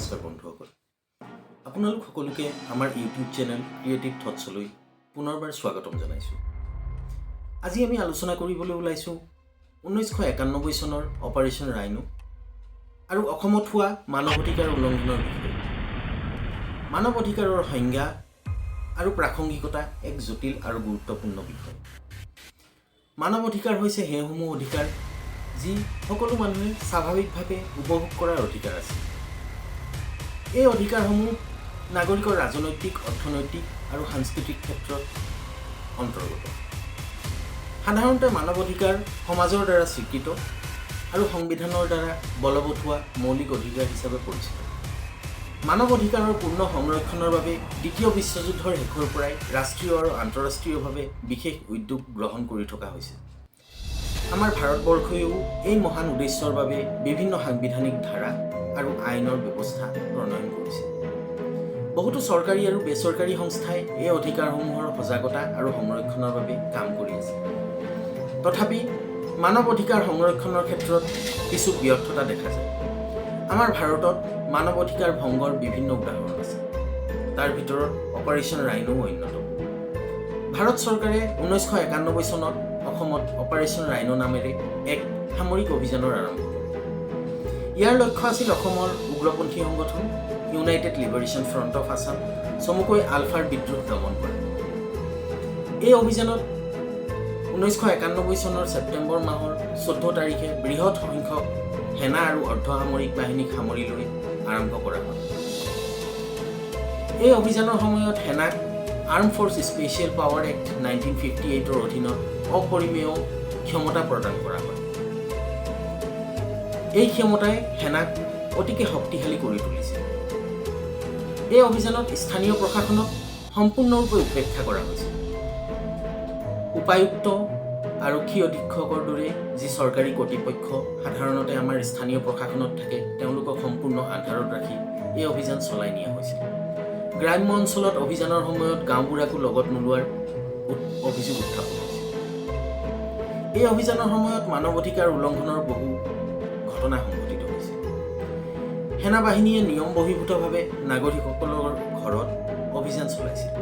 নমস্কাৰ বন্ধুসকল, আপোনালোক সকলোকে আমাৰ ইউটিউব চেনেল ক্ৰিয়েটিভ থটছলৈ পুনৰবাৰ স্বাগতম জনাইছোঁ। আজি আমি আলোচনা কৰিবলৈ ওলাইছোঁ 1991 চনৰ অপাৰেশ্যন ৰাইনো আৰু অসমত হোৱা মানৱ অধিকাৰ উলংঘনৰ বিষয়ে। মানৱ অধিকাৰৰ সংজ্ঞা আৰু প্ৰাসংগিকতা এক জটিল আৰু গুৰুত্বপূৰ্ণ বিষয়। মানৱ অধিকাৰ হৈছে সেইসমূহ অধিকাৰ যি সকলো মানুহে স্বাভাৱিকভাৱে উপভোগ কৰাৰ অধিকাৰ আছে। এই অধিকাৰসমূহ নাগৰিকৰ ৰাজনৈতিক, অৰ্থনৈতিক আৰু সাংস্কৃতিক ক্ষেত্ৰত অন্তৰ্গত। সাধাৰণতে মানৱ অধিকাৰ সমাজৰ দ্বাৰা স্বীকৃত আৰু সংবিধানৰ দ্বাৰা বলবৎ হোৱা মৌলিক অধিকাৰ হিচাপে পৰিচিত। মানৱ অধিকাৰৰ পূৰ্ণ সংৰক্ষণৰ বাবে দ্বিতীয় বিশ্বযুদ্ধৰ শেষৰ পৰাই ৰাষ্ট্ৰীয় আৰু আন্তঃৰাষ্ট্ৰীয়ভাৱে বিশেষ উদ্যোগ গ্ৰহণ কৰি থকা হৈছে। আমাৰ ভাৰতবৰ্ষইও এই মহান উদ্দেশ্যৰ বাবে বিভিন্ন সাংবিধানিক ধাৰা আৰু আইনৰ ব্যৱস্থা প্ৰণয়ন কৰিছে। বহুতো চৰকাৰী আৰু বেচৰকাৰী সংস্থাই এই অধিকাৰসমূহৰ সজাগতা আৰু সংৰক্ষণৰ বাবে কাম কৰি আছে। তথাপি মানৱ অধিকাৰ সংৰক্ষণৰ ক্ষেত্ৰত কিছু ব্যৰ্থতা দেখা যায়। আমাৰ ভাৰতত মানৱ অধিকাৰ ভংগৰ বিভিন্ন উদাহৰণ আছে। তাৰ ভিতৰত অপাৰেশ্যন ৰাইনো অন্যতম। ভাৰত চৰকাৰে 1991 চনত অসমত অপাৰেশ্যন ৰাইনো নামেৰে এক সামৰিক অভিযানৰ আৰম্ভ কৰে। ইয়াৰ লক্ষ্য আছিল অসমৰ উগ্ৰপন্থী সংগঠন United liberation front of Assam চমুকৈ আলফাৰ বিদ্ৰোহ দমন কৰা। এই অভিযানত 1991 চনৰ ছেপ্টেম্বৰ মাহৰ 14 তাৰিখে বৃহৎ সংখ্যক সেনা আৰু অৰ্ধসামৰিক বাহিনীক সামৰি লৈ আৰম্ভ কৰা হয়। এই অভিযানৰ সময়ত সেনাক arm force special power act 1958ৰ অধীনত অপৰিমেয় ক্ষমতা প্ৰদান কৰা হয়। এই ক্ষমতাই সেনাক অতিকে শক্তিশালী কৰি তুলিছে। এই অভিযানত স্থানীয় প্ৰশাসনক সম্পূৰ্ণৰূপে উপেক্ষা কৰা হৈছিল। উপায়ুক্ত, আৰক্ষী অধীক্ষকৰ দৰে যি চৰকাৰী কৰ্তৃপক্ষ সাধাৰণতে আমাৰ স্থানীয় প্ৰশাসনত থাকে, তেওঁলোকক সম্পূৰ্ণ আন্ধাৰত ৰাখি এই অভিযান চলাই নিয়া হৈছিল। গ্ৰাম্য অঞ্চলত অভিযানৰ সময়ত গাঁওবুঢ়াকো লগত নোলোৱাৰ অভিযোগ উত্থাপন হৈছিল। এই অভিযানৰ সময়ত মানৱ অধিকাৰ উলংঘনৰ বহু ঘটনা সংঘটিত হৈছিল। সেনাবাহিনীয়ে নিয়ম বহিৰ্ভূতভাৱে নাগৰিকসকলৰ ঘৰত অভিযান চলাইছিল।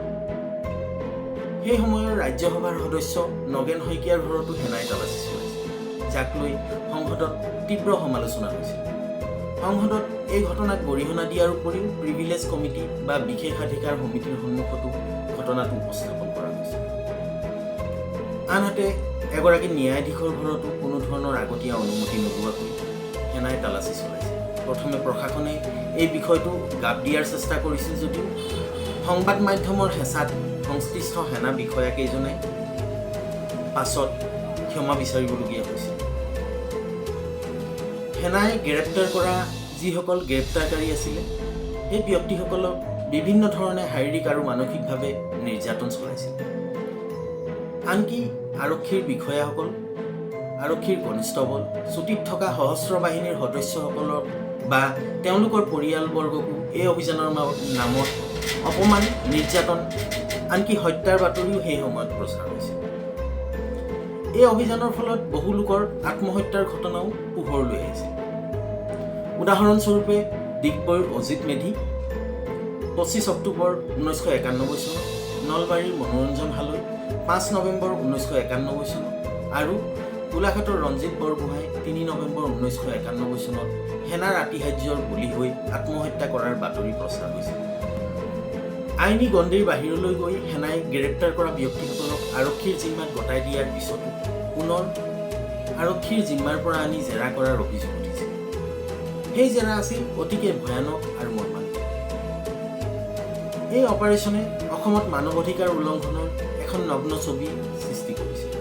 সেই সময়ৰ ৰাজ্যসভাৰ সদস্য নগেন শইকীয়াৰ ঘৰতো সেনাই তালাচী চলাইছিল, যাক লৈ সংসদত তীব্ৰ সমালোচনা হৈছিল। সংসদত এই ঘটনাক গৰিহণা দিয়াৰ উপৰিও প্ৰিভিলেজ কমিটি বা বিশেষাধিকাৰ সমিতিৰ সন্মুখতো ঘটনাটো উপস্থাপন কৰা হৈছিল। আনহাতে এগৰাকী ন্যায়াধীশৰ ঘৰতো কোনো ধৰণৰ আগতীয়া অনুমতি নোলোৱাকৈ সেনাই তালাচী চলাইছিল। প্ৰথমে প্ৰশাসনে এই বিষয়টো গাপ দিয়াৰ চেষ্টা কৰিছিল যদিও সংবাদ মাধ্যমৰ হেঁচাত সংশ্লিষ্ট সেনা বিষয়াকেইজনে পাছত ক্ষমা বিচাৰিবলগীয়া হৈছিল। সেনাই গ্ৰেপ্তাৰ কৰা যিসকল গ্ৰেপ্তাৰকাৰী আছিলে, সেই ব্যক্তিসকলক বিভিন্ন ধৰণে শাৰীৰিক আৰু মানসিকভাৱে নিৰ্যাতন চলাইছিল। আনকি আৰক্ষীৰ বিষয়াসকল, আৰক্ষীৰ কনিষ্টবল, ছুটীত থকা সশস্ত্ৰ বাহিনীৰ সদস্যসকলক বা তেওঁলোকৰ পৰিয়ালবৰ্গকো এই অভিযানৰ নামত অপমান, নিৰ্যাতন, আনকি হত্যাৰ বাতৰিও সেই সময়ত প্ৰচাৰ হৈছিল। এই অভিযানৰ ফলত বহু লোকৰ আত্মহত্যাৰ ঘটনাও পোহৰলৈ আহিছিল। উদাহৰণস্বৰূপে ডিগবৈৰ অজিত মেধি 25 অক্টোবৰ 1991 চনত, নলবাৰীৰ মনোৰঞ্জন হালৈ 5 নৱেম্বৰ 1991 চনত আৰু গোলাঘাটৰ ৰঞ্জিত বৰগোহাঁই 3 নৱেম্বৰ 1991 চনত সেনাৰ আতিশায্যৰ বলি হৈ আত্মহত্যা কৰাৰ বাতৰি প্ৰচাৰ হৈছিল। আইনী গণ্ডিৰ বাহিৰলৈ গৈ সেনাই গ্ৰেপ্তাৰ কৰা ব্যক্তিসকলক আৰক্ষীৰ জিম্মাত গতাই দিয়াৰ পিছতো পুনৰ আৰক্ষীৰ জিম্মাৰ পৰা আনি জেৰা কৰাৰ অভিযোগ উঠিছিল। সেই জেৰা আছিল অতিকে ভয়ানক আৰু মৰ্মান্তিক। এই অপাৰেশ্যনে অসমত মানৱ অধিকাৰ উলংঘনৰ এখন নগ্ন ছবি সৃষ্টি কৰিছিল।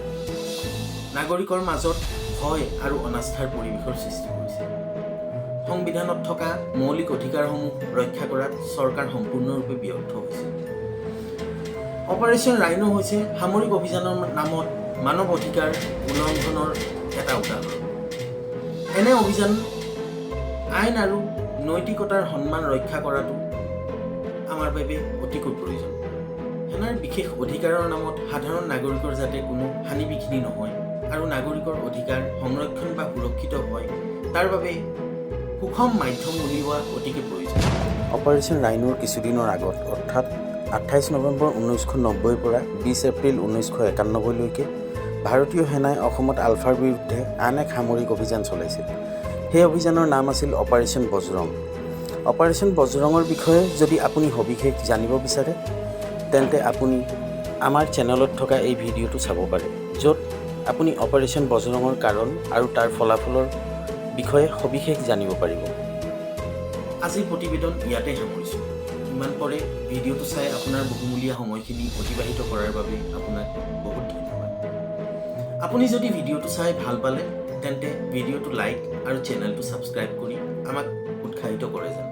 নাগৰিকৰ মাজত ভয় আৰু অনাস্থাৰ পৰিৱেশৰ সৃষ্টি কৰিছিল। সংবিধানত থকা মৌলিক অধিকাৰসমূহ ৰক্ষা কৰাত চৰকাৰ সম্পূৰ্ণৰূপে ব্যৰ্থ হৈছিল। অপাৰেশ্যন ৰাইনো হৈছে সামৰিক অভিযানৰ নামত মানৱ অধিকাৰ উলংঘনৰ এটা উদাহৰণ। এনে অভিযান আইন আৰু নৈতিকতাৰ সন্মান ৰক্ষা কৰাটো আমাৰ বাবে অতিকৈ প্ৰয়োজন। সেনাৰ বিশেষ অধিকাৰৰ নামত সাধাৰণ নাগৰিকৰ যাতে কোনো হানি বিঘিনি নহয় আৰু নাগৰিকৰ অধিকাৰ সংৰক্ষণ বা সুৰক্ষিত হয়, তাৰ বাবে সুষম মাধ্যম উলিওৱা অতিকে প্ৰয়োজন। অপাৰেশ্যন ৰাইনোৰ কিছুদিনৰ আগত অৰ্থাৎ 28 নৱেম্বৰ 1990ৰ পৰা 20 এপ্ৰিল 1991লৈকে ভাৰতীয় সেনাই অসমত আলফাৰ বিৰুদ্ধে আন এক সামৰিক অভিযান চলাইছিল। সেই অভিযানৰ নাম আছিল অপাৰেশ্যন বজৰং। অপাৰেশ্যন বজৰঙৰ বিষয়ে যদি আপুনি সবিশেষ জানিব বিচাৰে তেন্তে আপুনি আমাৰ চেনেলত থকা এই ভিডিঅ'টো চাব পাৰে, য'ত আপুনি অপাৰেশ্যন বজৰঙৰ কাৰণ আৰু তাৰ ফলাফলৰ বিষয়ে সবিশেষ জানিব পাৰিব। আজিৰ প্ৰতিবেদন ইয়াতে সামৰিছোঁ। ইমান পৰে ভিডিঅ'টো চাই আপোনাৰ বহুমূলীয়া সময়খিনি অতিবাহিত কৰাৰ বাবে আপোনাক বহুত ধন্যবাদ। আপুনি যদি ভিডিঅ'টো চাই ভাল পালে তেন্তে ভিডিঅ'টো লাইক আৰু চেনেলটো ছাবস্ক্ৰাইব কৰি আমাক উৎসাহিত কৰে যেন।